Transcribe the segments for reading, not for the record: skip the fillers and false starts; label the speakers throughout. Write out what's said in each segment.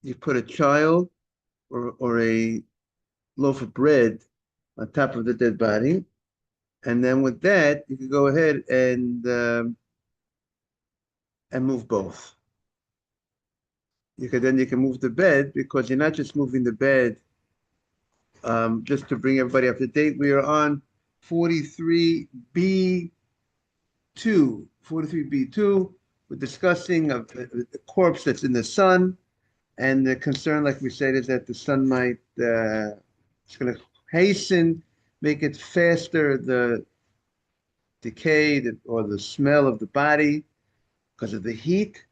Speaker 1: you put a child or a loaf of bread on top of the dead body, and then with that you can go ahead and move both. You can move the bed because you're not just moving the bed. Just to bring everybody up to date, we are on 43B2. 43B2. We're discussing the corpse that's in the sun, and the concern, like we said, is that the sun might it's going to hasten, make it faster the decay or the smell of the body because of the heat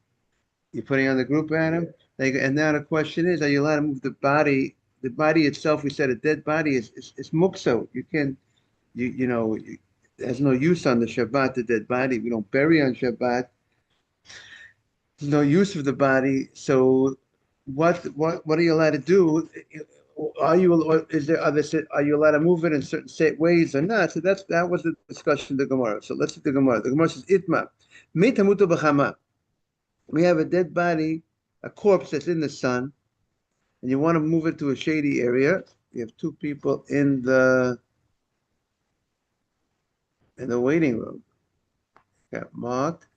Speaker 1: you're putting on the group atom. And now the question is, are you allowed to move the body? The body itself, we said a dead body is mukso. You can, it has no use on the Shabbat, the dead body. We don't bury on Shabbat. There's no use of the body. So what are you allowed to do? Are you are you allowed to move it in certain ways or not? So that was the discussion of the Gemara. So let's look at the Gemara. The Gemara says itma mitamutu b'chama. We have a dead body, a corpse that's in the sun, and you want to move it to a shady area. You have two people in the waiting room. Got Mark.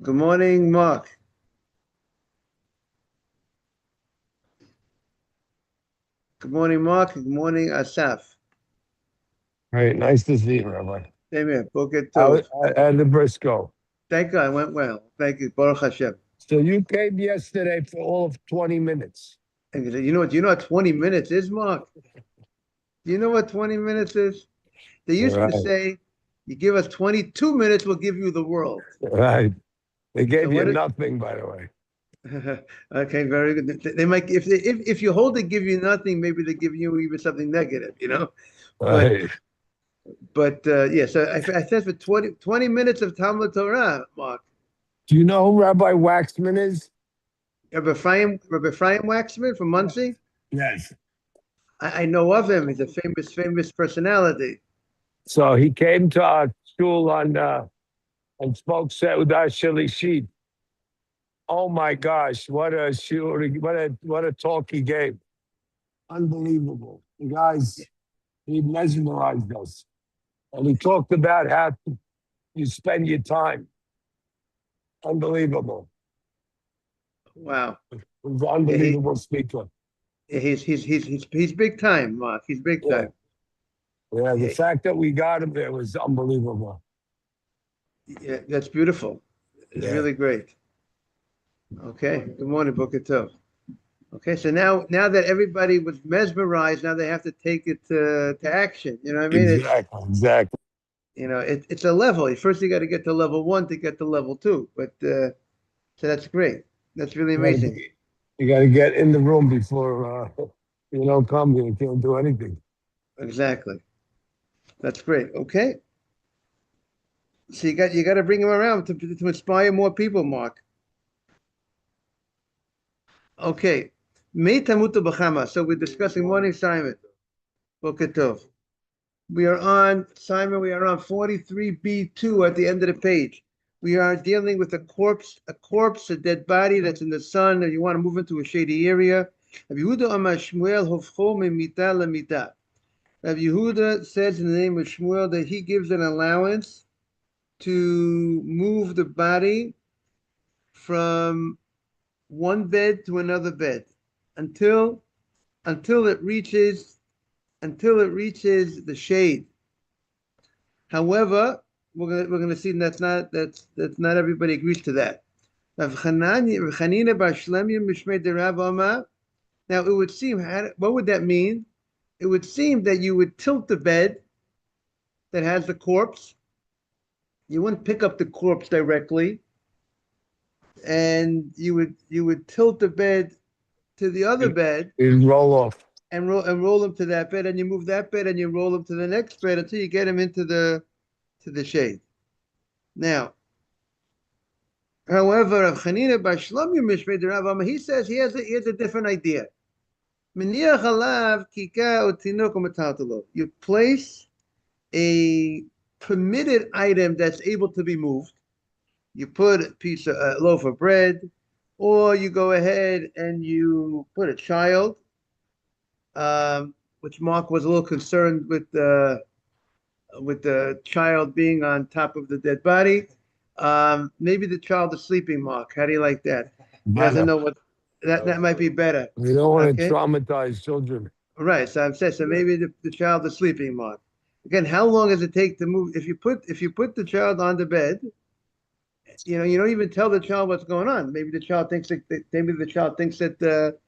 Speaker 1: Good morning, Mark. Good morning, Mark. Good morning, Asaf.
Speaker 2: Great. Nice to see you, Rabbi.
Speaker 1: Same here. Boker
Speaker 2: How
Speaker 1: Tov.
Speaker 2: and the Briscoe.
Speaker 1: Thank God. It went well. Thank you. Baruch Hashem.
Speaker 2: So you came yesterday for all of 20 minutes.
Speaker 1: And you know what 20 minutes is, Mark? Do you know what 20 minutes is? They used to say, you give us 22 minutes, we'll give you the world.
Speaker 2: Right. They gave you nothing, by the way.
Speaker 1: Okay, very good. They might, if you hold it, give you nothing, maybe they give you even something negative,
Speaker 2: Right.
Speaker 1: But yeah, so I said for 20 minutes of Talmud Torah, Mark.
Speaker 2: Do you know who Rabbi Waxman is?
Speaker 1: Rabbi Ephraim Waxman from Muncie?
Speaker 2: Yes.
Speaker 1: I know of him. He's a famous personality.
Speaker 2: So he came to our school and spoke Seudah Shalishit. Oh my gosh, what a talk he gave. Unbelievable. The guys, he mesmerized us. And he talked about how you spend your time. Unbelievable.
Speaker 1: Wow.
Speaker 2: He's an unbelievable speaker.
Speaker 1: He's big time, Mark. He's big time.
Speaker 2: Yeah, the fact that we got him there was unbelievable.
Speaker 1: Yeah, that's beautiful. It's really great. Okay. Good morning, Boker Tov. Okay, so now that everybody was mesmerized, now they have to take it to action. You know what I mean?
Speaker 2: Exactly.
Speaker 1: It's a level. First, you got to get to level 1 to get to level 2. But so that's great. That's really amazing.
Speaker 2: You got to get in the room before you don't come here. You can't do anything.
Speaker 1: Exactly. That's great. Okay. So you got to bring him around to inspire more people, Mark. Okay. So we're discussing morning Simon. Boker Tov. We are on 43B2 at the end of the page. We are dealing with a corpse, a dead body that's in the sun, and you want to move into a shady area. Rabbi Yehuda says in the name of Shmuel that he gives an allowance to move the body from one bed to another bed until it reaches the shade. Would we're gonna see that's not everybody agrees to that. Now it would seem, what would that mean? It would seem that you would tilt the bed that has the corpse. You wouldn't pick up the corpse directly, and you would tilt the bed to the other bed
Speaker 2: and roll off
Speaker 1: and roll them to that bed, and you move that bed and you roll them to the next bed until you get them into the shade. Now, however, Rav Chanina bar Shlomo Mishmei de Rav Amma, he says he has a different idea. You place a permitted item that's able to be moved. you put a loaf of bread, or you go ahead and you put a child, which Mark was a little concerned with the child being on top of the dead body. Maybe the child is sleeping, Mark. How do you like that? He doesn't
Speaker 2: Better.
Speaker 1: know what that might be better.
Speaker 2: We don't want to
Speaker 1: Okay.
Speaker 2: traumatize children.
Speaker 1: Right. So I'm saying so maybe the child is sleeping, Mark. Again, how long does it take to move? If you put the child on the bed, you don't even tell the child what's going on. Maybe the child thinks that the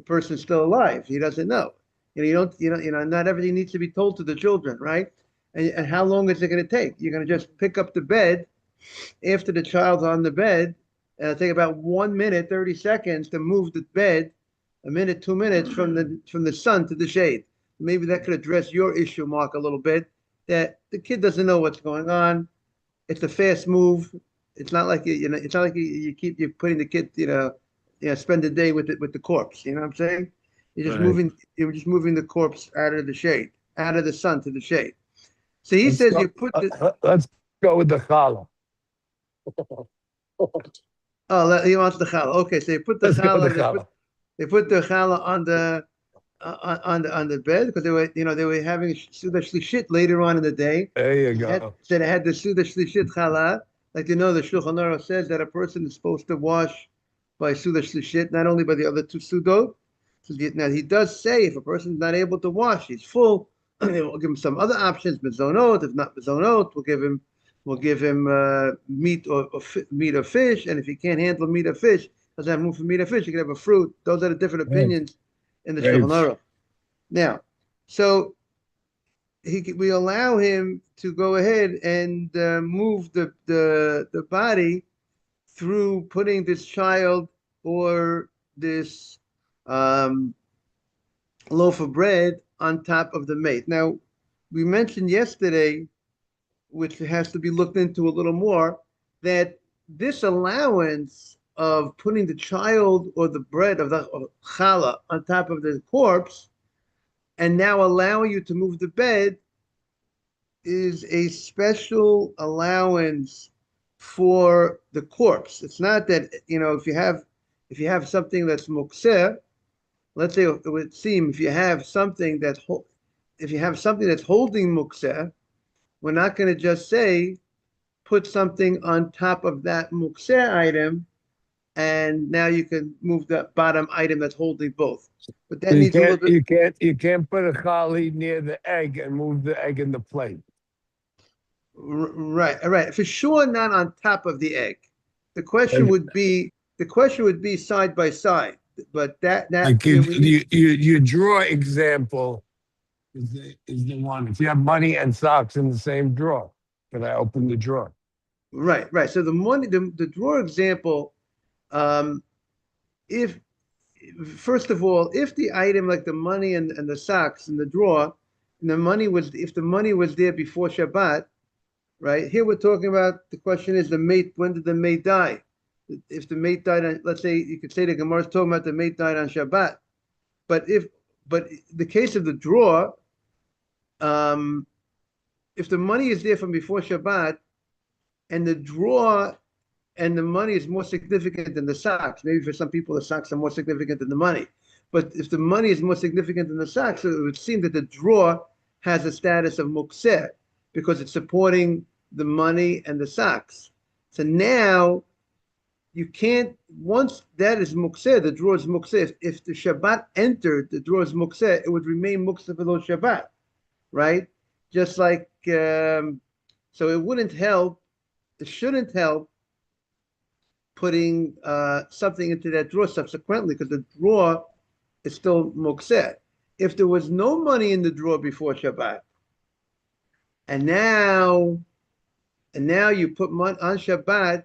Speaker 1: person's still alive. He doesn't know. Not everything needs to be told to the children, right? And how long is it going to take? You're going to just pick up the bed after the child's on the bed, and it'll take about 1 minute, 30 seconds to move the bed, a minute, 2 minutes from the sun to the shade. Maybe that could address your issue, Mark, a little bit, that the kid doesn't know what's going on. It's a fast move. It's not like it's not like you're putting the kid, spend the day with the corpse. You know what I'm saying?
Speaker 2: Right.
Speaker 1: You're just moving the corpse out of the shade, out of the sun to the shade. So he
Speaker 2: Let's
Speaker 1: says
Speaker 2: go.
Speaker 1: you put the
Speaker 2: Let's go with the challah.
Speaker 1: he wants the challah. Okay, so
Speaker 2: Let's go with the challah.
Speaker 1: they put the challah on the bed because they were having Suda Shlishit later on in the day.
Speaker 2: There you go.
Speaker 1: So they had the Suda Shlishit challah. Like the Shulchan Aruch says that a person is supposed to wash by Suda Shlishit, not only by the other two Sudot. So now he does say if a person is not able to wash, he's full. We'll give him some other options, mezonot. If not mezonot, we'll give him meat or fish. And if he can't handle meat or fish, doesn't have room for meat or fish, he can have a fruit. Those are the different opinions in the Shulchan
Speaker 2: Grapes.
Speaker 1: Aruch. Now, so we allow him to go ahead and move the body through putting this child or this um, loaf of bread on top of the mate. Now, we mentioned yesterday, which has to be looked into a little more, that this allowance of putting the child or the bread of the challah on top of the corpse and now allowing you to move the bed is a special allowance for the corpse. It's not that, if you have something that's mukseh, let's say it would seem if you have something that's holding mukseh, we're not going to just say put something on top of that mukseh item and now you can move the bottom item that's holding both. But
Speaker 2: So
Speaker 1: that needs a little bit.
Speaker 2: you can't put a chali near the egg and move the egg in the plate.
Speaker 1: Right. For sure, not on top of the egg. The question
Speaker 2: And
Speaker 1: would be side by side. But that
Speaker 2: like you draw example is the one. If you have money and socks in the same drawer, can I open the drawer?
Speaker 1: right. So the drawer example, if first of all, if the item like the money and the socks in the drawer, and if the money was there before Shabbat, right? Here we're talking about the question is when did the mate die? If the mate died on, let's say you could say the Gemara is talking about the mate died on Shabbat, but the case of the drawer, if the money is there from before Shabbat, and the drawer and the money is more significant than the socks, maybe for some people the socks are more significant than the money, but if the money is more significant than the socks, so it would seem that the drawer has a status of mukseh because it's supporting the money and the socks. So now you can't, once that is mukseh, the drawer is mukseh. If the Shabbat entered, the drawer is mukseh, it would remain mukseh for those Shabbat, right? Just like, so it shouldn't help putting something into that drawer subsequently because the drawer is still mukseh. If there was no money in the drawer before Shabbat, and now you put money on Shabbat,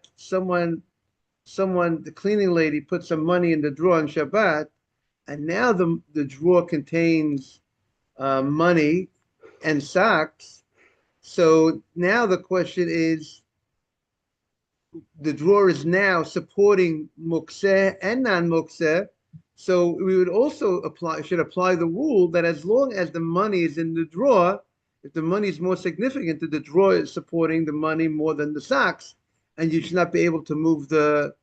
Speaker 1: the cleaning lady put some money in the drawer on Shabbat, and now the drawer contains money and socks. So now the question is, the drawer is now supporting mukseh and non-mukseh. So we would also should apply the rule that as long as the money is in the drawer, if the money is more significant, that the drawer is supporting the money more than the socks, and you should not be able to move the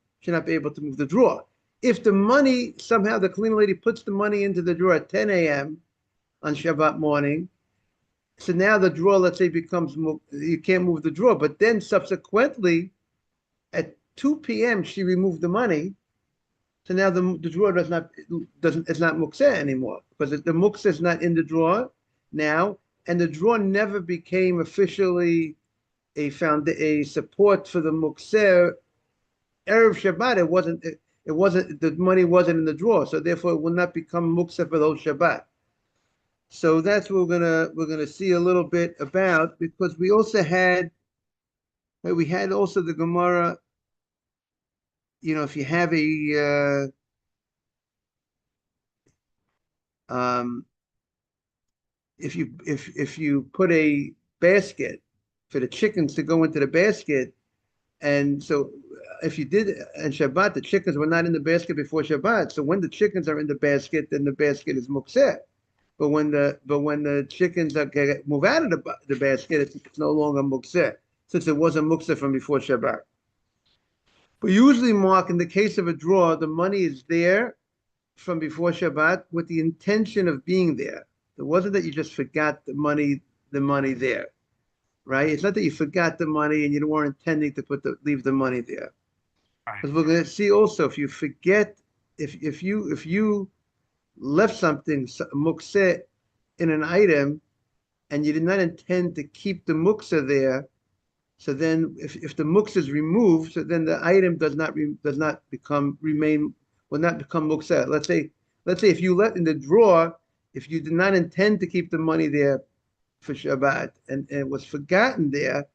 Speaker 1: drawer. If the money somehow the cleaning lady puts the money into the drawer at 10 a.m. on Shabbat morning, so now the drawer, let's say, becomes you can't move the drawer. But then subsequently, at 2 p.m. she removed the money. So now the drawer it's not mukseh anymore because the mukseh is not in the drawer now, and the drawer never became officially a support for the mukseh erev Shabbat. It wasn't the money wasn't in the drawer, so therefore it will not become mukseh for those Shabbat. So that's what we're gonna see a little bit about, because we also had also the Gemara. If you have um, if you put a basket for the chickens to go into the basket, and so if you did on Shabbat, the chickens were not in the basket before Shabbat. So when the chickens are in the basket, then the basket is mukseh. But when the chickens move out of the basket, it's no longer mukseh, since it wasn't mukseh from before Shabbat. But usually, Mark, in the case of a drawer, the money is there from before Shabbat with the intention of being there. It wasn't that you just forgot the money there, right? It's not that you forgot the money and you weren't intending to leave the money there.
Speaker 2: Right.
Speaker 1: Because we're going to see also, if you forget, if you left something mukseh in an item and you did not intend to keep the mukseh there, so then if the mukseh is removed, so then the item will not become mukseh. Let's say if you left in the drawer, if you did not intend to keep the money there for Shabbat and it was forgotten there,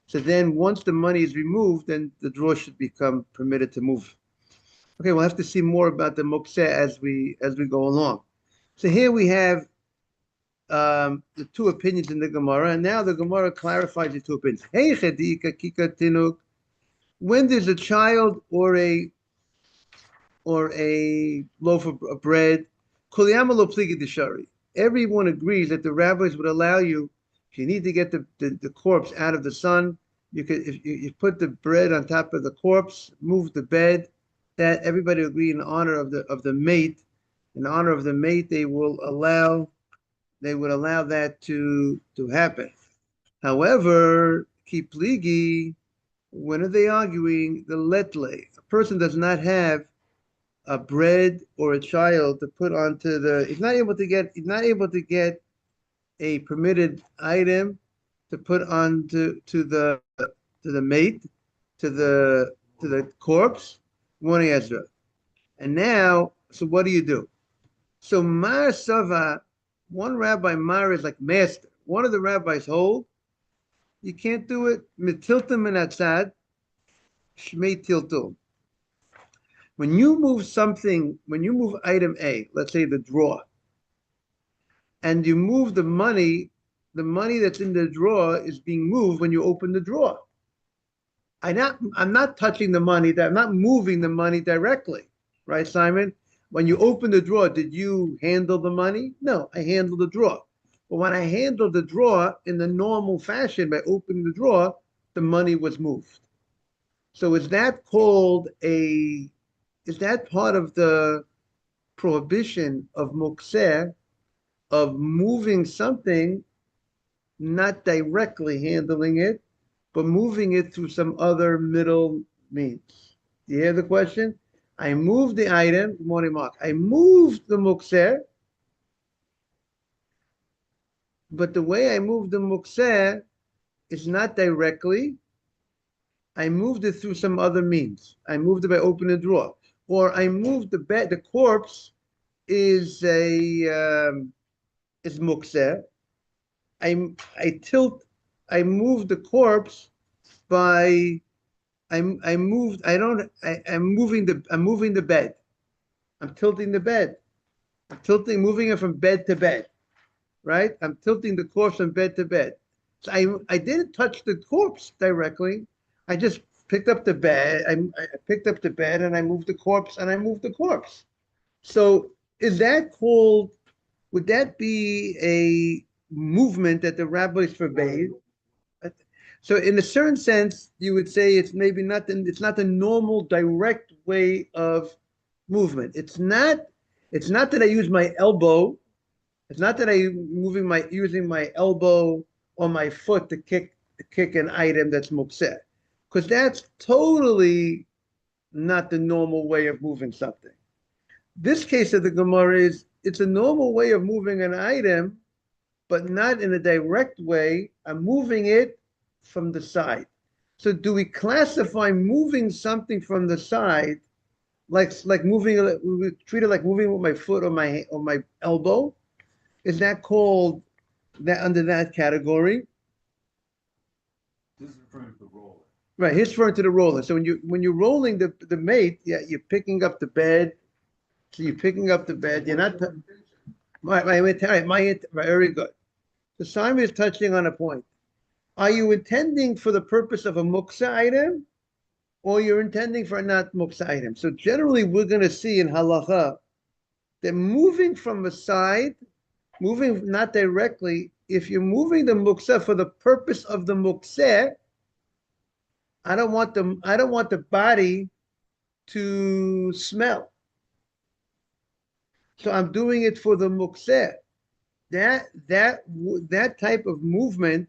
Speaker 1: so then once the money is removed, then the drawer should become permitted to move. Okay, we'll have to see more about the mukseh as we go along. So here we have the two opinions in the Gemara, and now the Gemara clarifies the two opinions. Hey, chedika kika tinuk, when there's a child or a loaf of bread, kuliyama pligi deshari. Everyone agrees that the rabbis would allow you, if you need to get the corpse out of the sun, you could, if you put the bread on top of the corpse, move the bed. That everybody agree in honor of the mate. In honor of the mate, they would allow that to happen. However, kipligi, when are they arguing the letle? A person does not have a bread or a child to put onto he's not able to get a permitted item to put onto the mate, to the corpse, morning Ezra. And now, so what do you do? So Mar Sava, one rabbi Mar is like master. One of the rabbis hold, you can't do it. Mitiltum minatzad, shmei tiltum. When you move item A, let's say the drawer, and you move the money that's in the drawer is being moved when you open the drawer. I'm not touching the money, I'm not moving the money directly, right, Simon? When you open the drawer, did you handle the money? No, I handled the drawer. But when I handled the drawer in the normal fashion by opening the drawer, the money was moved. So is that part of the prohibition of mukseh, of moving something, not directly handling it, but moving it through some other middle means? Do you hear the question? I moved the item, good morning, Mark. I moved the mukseh, but the way I moved the mukseh is not directly. I moved it through some other means. I moved it by opening a drawer, or I moved the bed. The corpse is mukseh. I moved the corpse by I'm moving the bed. I'm tilting the bed. Moving it from bed to bed, right? I'm tilting the corpse from bed to bed. So I didn't touch the corpse directly. I just picked up the bed. I picked up the bed and I moved the corpse and I moved the corpse. So would that be a movement that the rabbis forbade? So in a certain sense, you would say it's maybe not it's not the normal direct way of movement. It's not that I use my elbow. It's not that I'm using my elbow or my foot to kick an item that's muktzeh, because that's totally not the normal way of moving something. This case of the Gemara is it's a normal way of moving an item, but not in a direct way. I'm moving it from the side. So do we classify moving something from the side like moving? We treat it like moving with my foot or my elbow? Is that called that under that category?
Speaker 3: This is referring to rolling.
Speaker 1: Right, he's referring to the roller. So when you're rolling the mate, yeah, you're picking up the bed. So you're picking up the bed. You're not right, very good. So Simon is touching on a point. Are you intending for the purpose of a muksa item, or you're intending for a not muksa item? So generally, we're going to see in halacha that moving from a side, moving not directly, if you're moving the muksa for the purpose of the muksa, I don't want the body to smell. So I'm doing it for the muksa. That type of movement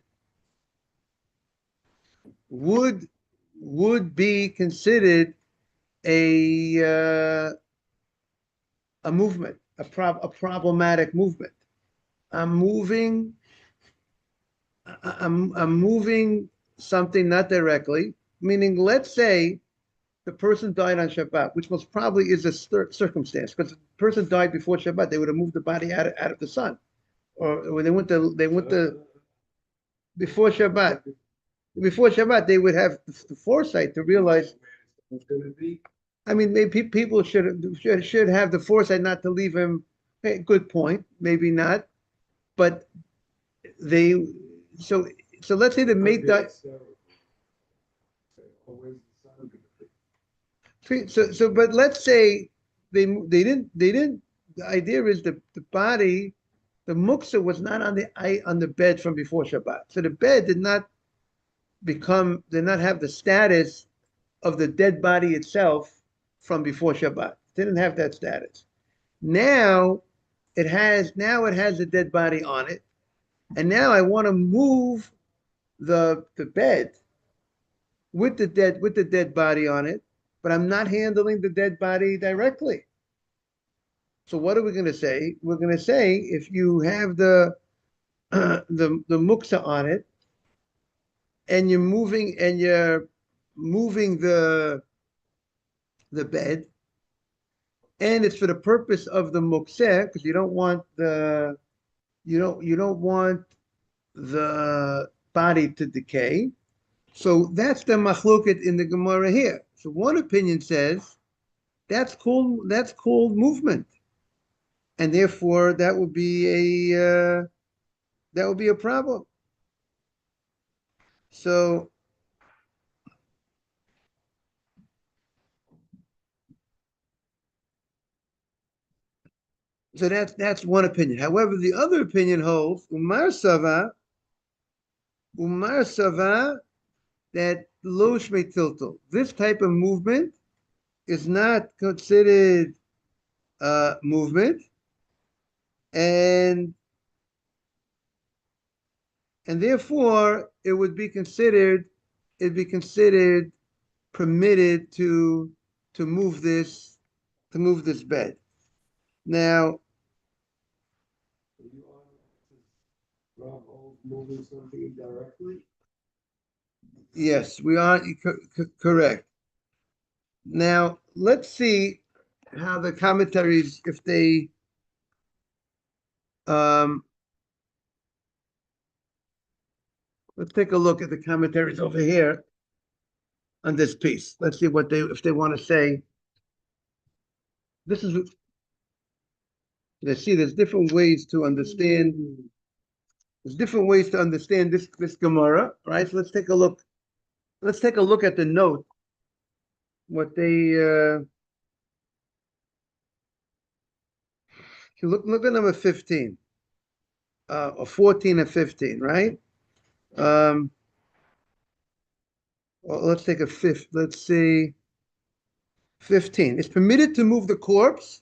Speaker 1: would be considered a a movement, a problematic movement. I'm moving I'm moving something not directly, meaning let's say the person died on Shabbat, which most probably is a circumstance, because the person died before Shabbat, they would have moved the body out of the sun, or when they went to before Shabbat. Before Shabbat, they would have the foresight to realize.
Speaker 3: It's going to be.
Speaker 1: I mean, maybe people should have the foresight not to leave him. Hey, good point. Maybe not, but they. So so let's say the mate died. So but let's say they didn't. The idea is the body, the muksa was not on the bed from before Shabbat. So the bed did not have the status of the dead body itself from before Shabbat. Didn't have that status. Now it has a dead body on it, and now I want to move the bed with the dead body on it, but I'm not handling the dead body directly. So what are we going to say? We're going to say if you have the the muksa on it, and you're moving the bed, and it's for the purpose of the mukseh, because you don't want the body to decay. So that's the machloket in the Gemara here. So one opinion says that's called movement, and therefore that would be a problem. So that's one opinion. However, the other opinion holds Umar Sava that lo shmei tiltul. This type of movement is not considered movement, and therefore it'd be considered permitted to move this bed. Now,
Speaker 3: Moving something indirectly.
Speaker 1: yes, we are correct. Now, let's see how the commentaries, if they let's take a look at the commentaries over here on this piece. Let's see what if they want to say. This is, let's see, there's different ways to understand. There's different ways to understand this Gemara, right? So let's take a look. Let's take a look at the note. What they look at number 15, or 14 and 15, right? Well, let's take a fifth. Let's see, 15. It's permitted to move the corpse.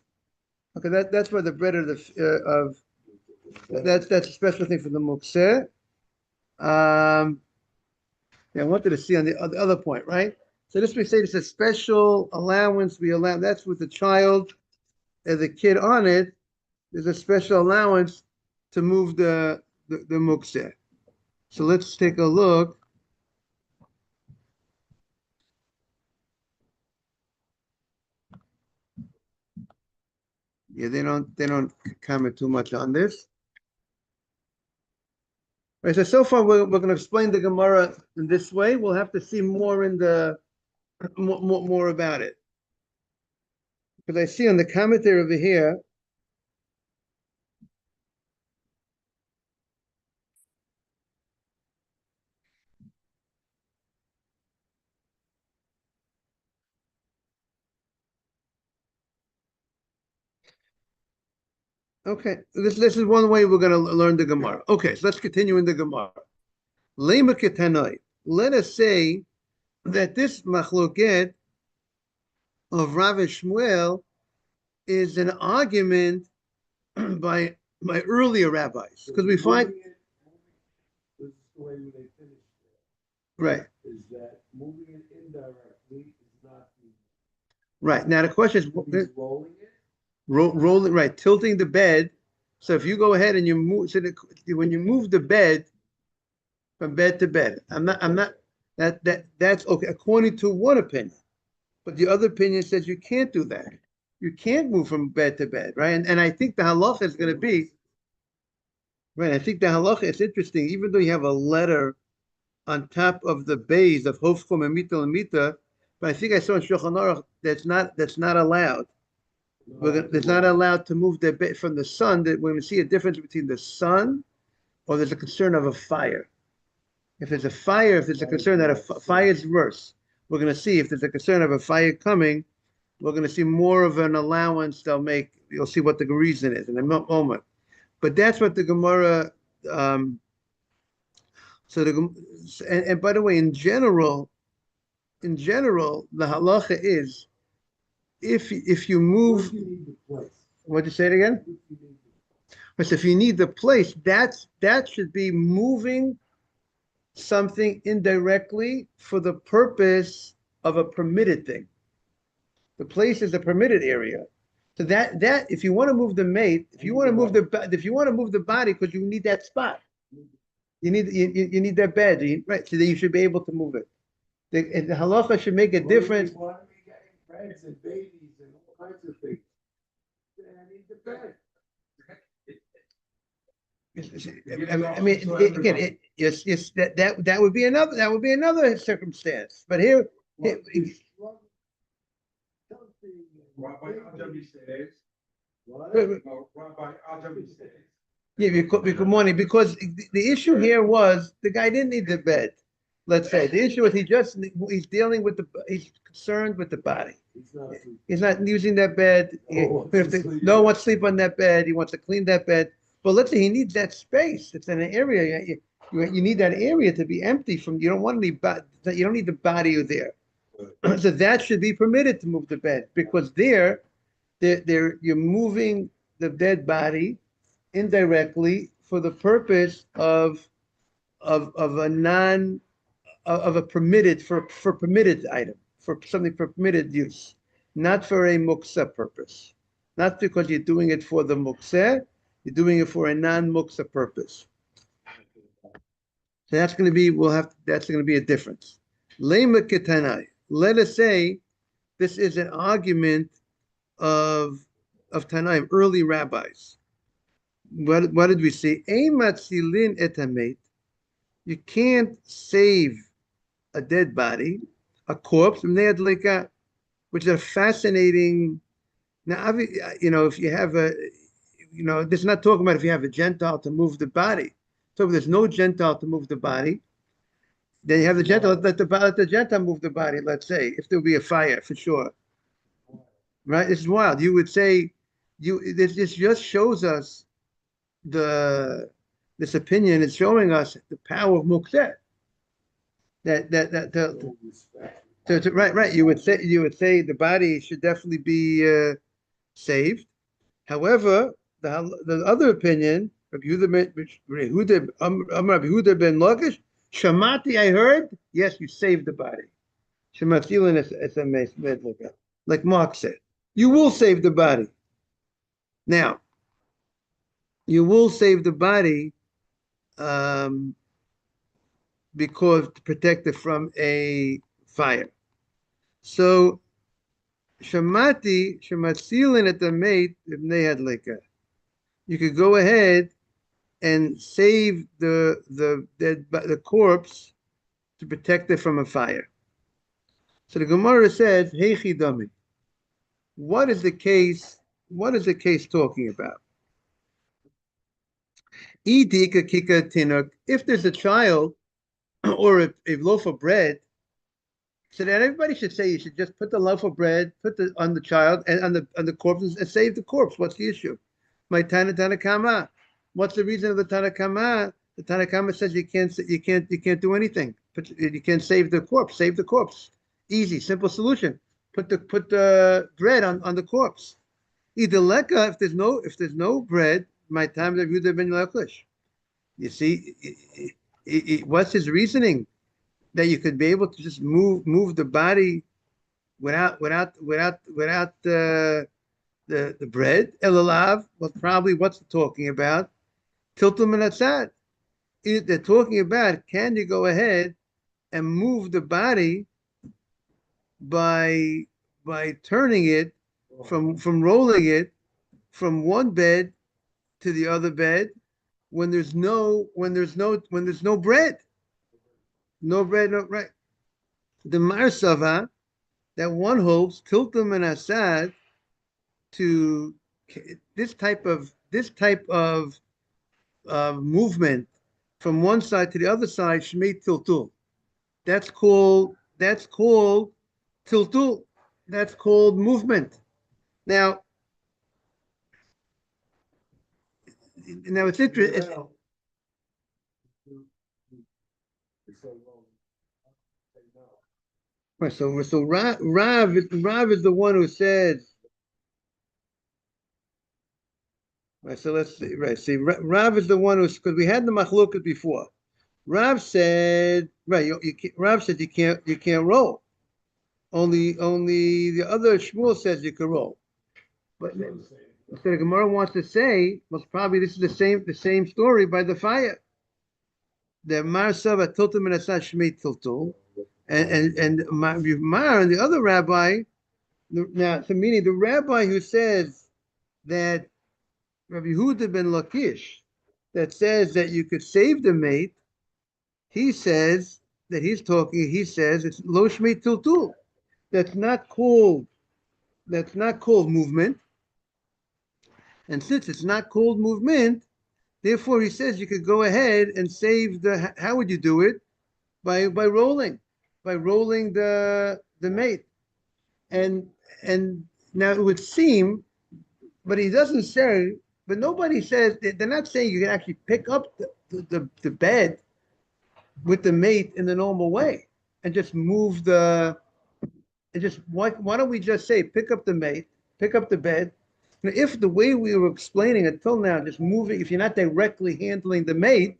Speaker 1: Okay, that's where the bread of that's a special thing for the mukseh. Yeah, I wanted to see on the other point, right? So this we say it's a special allowance we allow. That's with the child and the kid on it. There's a special allowance to move the mukseh. So let's take a look. Yeah, they don't comment too much on this. Right, so far we're going to explain the Gemara in this way. We'll have to see more in the more about it. Because I see on the commentary over here, okay, this is one way we're going to learn the Gemara. Okay, so let's continue in the Gemara. Lema ketanoi. Let us say that this machloket of Rav and Shmuel is an argument by earlier rabbis, because we find
Speaker 3: This is the way they finish it,
Speaker 1: right,
Speaker 3: is that moving it indirectly is not.
Speaker 1: right. Now the question is
Speaker 3: He's rolling it.
Speaker 1: rolling, right, tilting the bed. So if you go ahead and you move, so when you move the bed from bed to bed, I'm not that's okay according to one opinion, but the other opinion says you can't do that. You can't move from bed to bed, right? And I think the halacha is going to be right. I think the halacha is interesting, even though you have a letter on top of the base of Hofkom and Mita, but I think I saw in Shulchan Aruch that's not allowed. It's not allowed to move the bed from the sun. That we're going to see a difference between the sun, or there's a concern of a fire. If there's a fire, if there's a concern that a fire is worse, we're going to see if there's a concern of a fire coming. We're going to see more of an allowance they'll make. You'll see what the reason is in a moment. But that's what the Gemara. And by the way, in general, the halacha is if you move.
Speaker 3: If you need the place.
Speaker 1: What you say it again?
Speaker 3: If you need the-
Speaker 1: But if you need the place, that should be moving something indirectly for the purpose of a permitted thing. The place is a permitted area. So that if you want to move the mate, if you want to move the body because you need that spot, you need that bed, right? So that you should be able to move it. The halacha should make a difference.
Speaker 3: Why are we getting breads and babies and all kinds of things? I need the bed.
Speaker 1: I mean, again, yes, that would be another circumstance. But here,
Speaker 3: Rabbi Ajami says. What? Rabbi Ajami says.
Speaker 1: yeah, because the issue here was the guy didn't need the bed. Let's say the issue is he's dealing with he's concerned with the body. He's not using that bed. No one wants to sleep on that bed. He wants to clean that bed. But let's say he needs that space. It's in an area. You need that area to be empty from. You don't want any. You don't need the body there. So that should be permitted to move the bed because you're moving the dead body indirectly for the purpose of a permitted for permitted item, for something for permitted use, not for a muksa purpose, not because you're doing it for the muksa, you're doing it for a non-muksa purpose. So that's going to be that's going to be a difference. Lema ketanai. Let us say this is an argument of Tanaim, early rabbis. What did we say? Ein matzilin et hamet. You can't save a dead body, a corpse, which is a fascinating. Now, if you have this is not talking about if you have a Gentile to move the body. So if there's no Gentile to move the body, then you have the Gentile, let the Gentile move the body, let's say, if there'll be a fire, for sure. Right? This is wild. You would say, this just shows us this opinion is showing us the power of Mukseh. Right. You would say the body should definitely be saved. However, the other opinion, Rabbi Yehuda ben Lakish, Shamati, I heard, yes, you saved the body. Shematilin is a medlaka. Like Mark said, you will save the body. Now, you will save the body because to protect it from a fire. So Shematilin at the mate ibnei hadlika. You could go ahead and save the corpse to protect it from a fire. So the Gemara says, "Hey chidami, what is the case? What is the case talking about? If there's a child or a loaf of bread, so that everybody should say you should just put the loaf of bread, on the child and on the corpse and save the corpse. What's the issue? My Tanakama. What's the reason of the Tanakama? The Tanakama says you can't do anything. You can't save the corpse. Save the corpse. Easy, simple solution. Put the bread on the corpse. Either leka, if there's no bread, my time that Yehuda ben Lakish. You see, what's his reasoning? That you could be able to just move the body without the bread. Elalav, well, probably what's it talking about? Tiltum and atzad. They're talking about, can you go ahead and move the body by turning it from rolling it from one bed to the other bed when there's no bread. No bread, no right. The Marsava that one holds Tiltum and Asad to this type of movement from one side to the other side, Shmei Tiltul. That's called Tiltul. That's called movement. Now it's interesting. Right, so Rav is the one who says. Right, so let's see. Right, see, Rav is the one who's, because we had the machloket before. Rav said, right, Rav said you can't roll. Only the other Shmuel says you can roll. But so the Gemara wants to say, most probably this is the same story by the fire. The Mar Sava Tiltum and Asad Shmei Tiltul. And Mar and the other rabbi, now, so meaning the rabbi who says that Rabbi Yehuda ben Lakish, that says that you could save the mate, he says it's lo shmei tiltul. That's not called movement. And since it's not called movement, therefore he says you could go ahead and save how would you do it? By rolling the mate. And now it would seem, but he doesn't say, but nobody says, they're not saying you can actually pick up the bed with the mate in the normal way and just move why don't we just say pick up the mate, pick up the bed. Now, if the way we were explaining until now, just moving, if you're not directly handling the mate,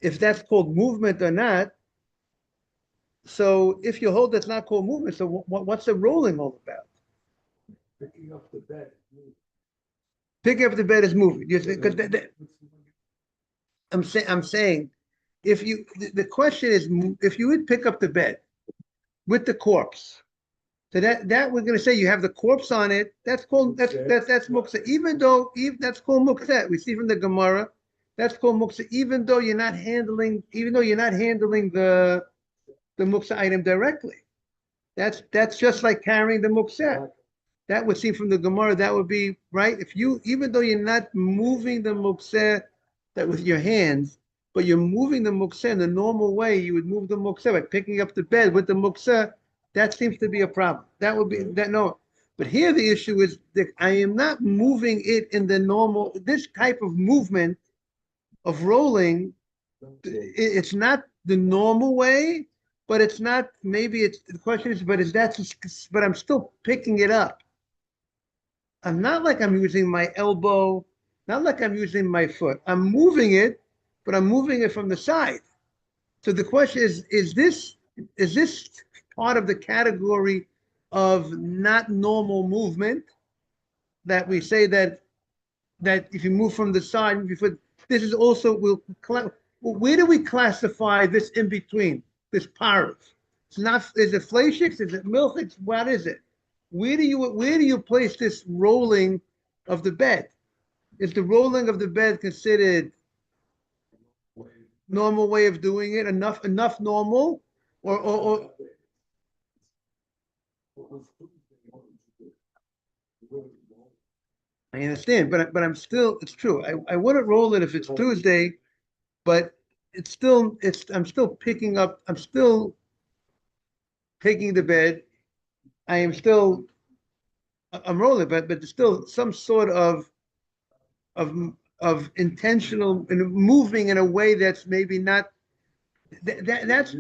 Speaker 1: if that's called movement or not, so if you hold that's not called movement, so what's the rolling all about?
Speaker 3: Picking up the bed.
Speaker 1: Picking up the bed is moving. Because I'm saying, the question is, if you would pick up the bed with the corpse, so that we're going to say you have the corpse on it. That's muksa. Even that's called muksa. We see from the Gemara, that's called muksa. Even though you're not handling the muksa item directly. That's just like carrying the muksa. That would seem from the Gemara, that would be right. Even though you're not moving the muksa that with your hands, but you're moving the muksa in the normal way, you would move the muksa by picking up the bed with the muksa. That seems to be a problem. That would be that no. But here the issue is that I am not moving it in the normal. This type of movement of rolling, it's not the normal way, but it's not, maybe it's, the question is, but is that, but I'm still picking it up. I'm not like I'm using my elbow, not like I'm using my foot. I'm moving it, but I'm moving it from the side. So the question is this part of the category of not normal movement that we say that if you move from the side, move your foot, this is also where do we classify this in between, this parv? It's not, is it fleischiks? Is it milchiks? What is it? Where do you place this rolling of the bed? Is the rolling of the bed considered normal way of doing it? Enough normal? Or I understand, but I'm still, it's true. I wouldn't roll it if it's Tuesday, but I'm still picking up, I'm still taking the bed. I'm rolling, but there's still some sort of intentional and moving in a way that's maybe not, that's,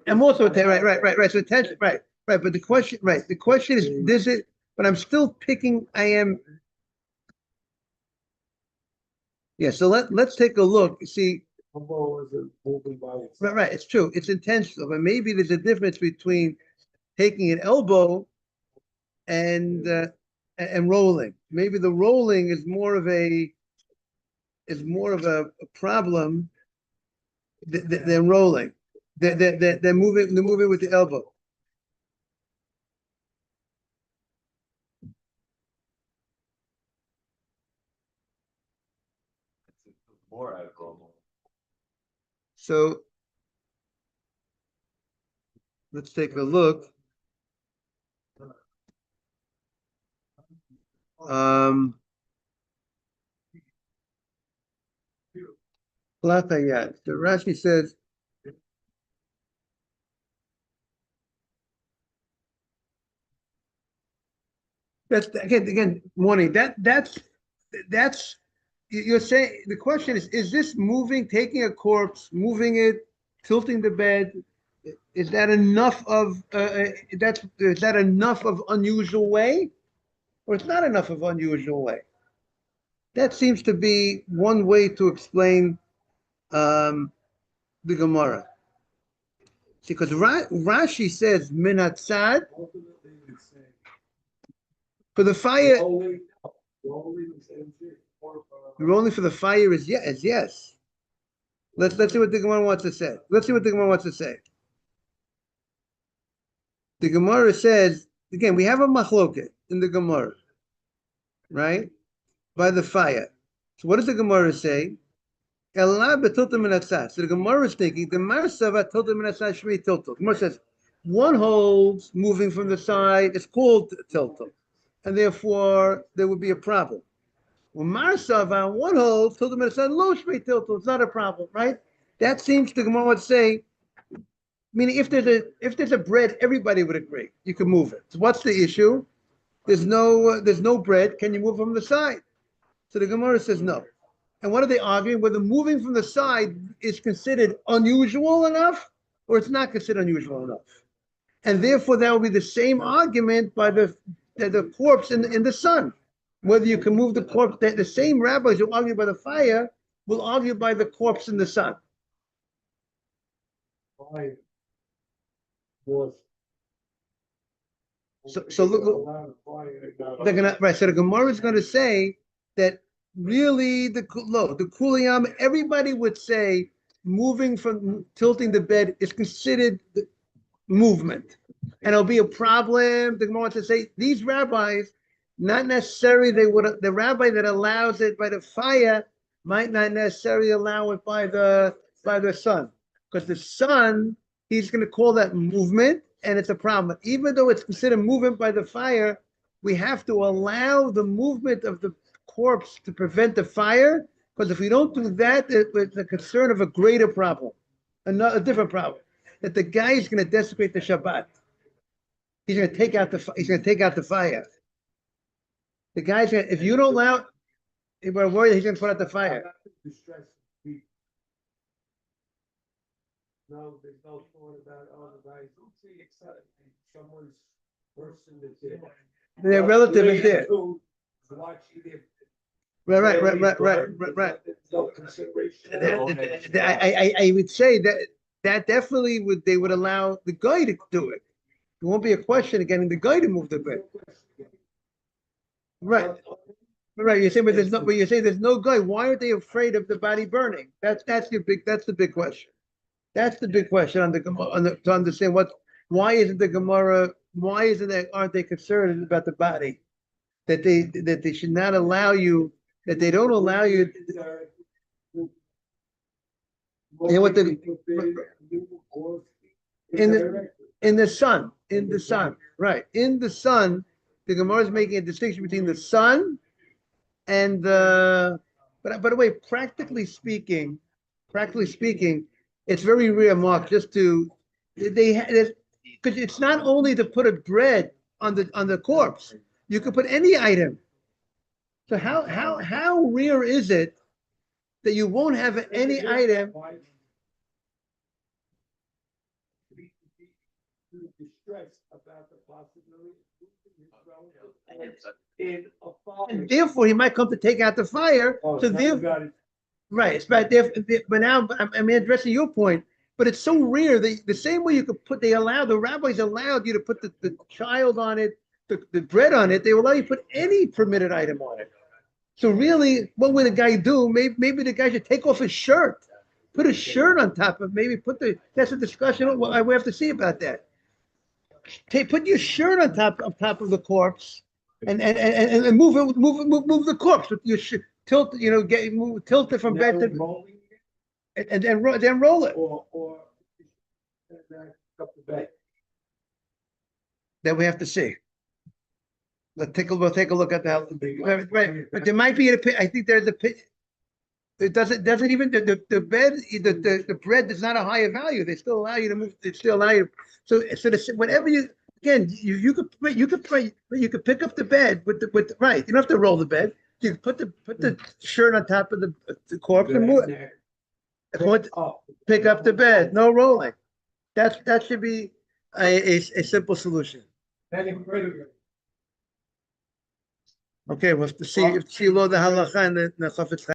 Speaker 1: I'm also, right. So attention, right. But the question, right. The question is it, but I'm still picking, yeah. So let's take a look. See, right. It's true. It's intentional, but maybe there's a difference between taking an elbow and rolling. Maybe the rolling is more of a problem than rolling. They're moving with the elbow. So let's take a look. Latayat. The Rashi says, that's again, morning. That's you're saying, the question is this moving, taking a corpse, moving it, tilting the bed? Is that enough of is that enough of unusual way, or it's not enough of unusual way? That seems to be one way to explain the Gemara. Because Rashi says minatzad for the fire. Rolling for the fire is yes. Let's see what the Gemara wants to say. The Gemara says, again, we have a machloket in the Gemara, right? By the fire. So what does the Gemara say? So the Gemara is thinking, the Marsava tilta minatzad shmi tilta. The Gemara says, one holds moving from the side, it's called tilta, and therefore there would be a problem. Well, Marsava, one holds tilta minatzad lo shmi tilta, it's not a problem, right? That seems to Gemara would say, meaning if there's a bread, everybody would agree you can move it. So what's the issue? There's no bread. Can you move from the side? So the Gemara says no. And what are they arguing? Whether moving from the side is considered unusual enough, or it's not considered unusual enough. And therefore, that will be the same argument by the corpse in the sun. Whether you can move the corpse, the same rabbis who argue by the fire will argue by the corpse in the sun. So look, they're gonna, right. So the Gemara is going to say that really the kuliyam, everybody would say moving from tilting the bed is considered movement, and it'll be a problem. The Gemara wants to say these rabbis, not necessarily the rabbi that allows it by the fire might not necessarily allow it by the sun, because the sun, he's going to call that movement, and it's a problem. Even though it's considered movement by the fire, we have to allow the movement of the corpse to prevent the fire, because if we don't do that, it's a concern of a greater problem, a different problem, that the guy is going to desecrate the Shabbat. He's going to take out the fire. The guy's going to, if you don't allow, we're worried he's going to put out the fire.
Speaker 3: no, there's no thought about, oh, the guy's, someone's person that's there.
Speaker 1: Their relative is there.
Speaker 3: Watching their.
Speaker 1: Right.
Speaker 3: No consideration.
Speaker 1: I would say that definitely they would allow the guy to do it. There won't be a question of getting the guy to move the bed. Right. Right. You're saying there's no guy. Why aren't they afraid of the body burning? That's the big question. That's the big question to understand why isn't the Gemara, aren't they concerned about the body? That they should not allow you, that they don't allow you. What in the sun, right? In the sun, the Gemara is making a distinction between the sun and the. But by the way, practically speaking, it's very rare, Mark, just to because it's not only to put a bread on the corpse. You could put any item. So how rare is it that you won't have any item? And therefore, he might come to take out the fire. So therefore, right. But now I'm addressing your point. But it's so rare that the same way you could put, the rabbis allowed you to put the child on it, the bread on it. They will allow you to put any permitted item on it. So really, what would the guy do? Maybe the guy should take off his shirt, put a shirt on top of, that's a discussion. We have to see about that. Put your shirt on top of the corpse and move the corpse with your tilt, tilt it from bed to, and then roll it.
Speaker 3: Or up the bed.
Speaker 1: That we have to see. We'll take a look at that. Right, but there might be I think there's a pit. It doesn't even the bed, the bread is not a higher value. They still allow you to move. They still allow you. So whatever you could pick up the bed with right. You don't have to roll the bed. You put the shirt on top of the corpse and move it. Pick up the bed. No rolling. That should be a simple solution. Okay, we'll have to see the halacha and the Chafetz Chaim.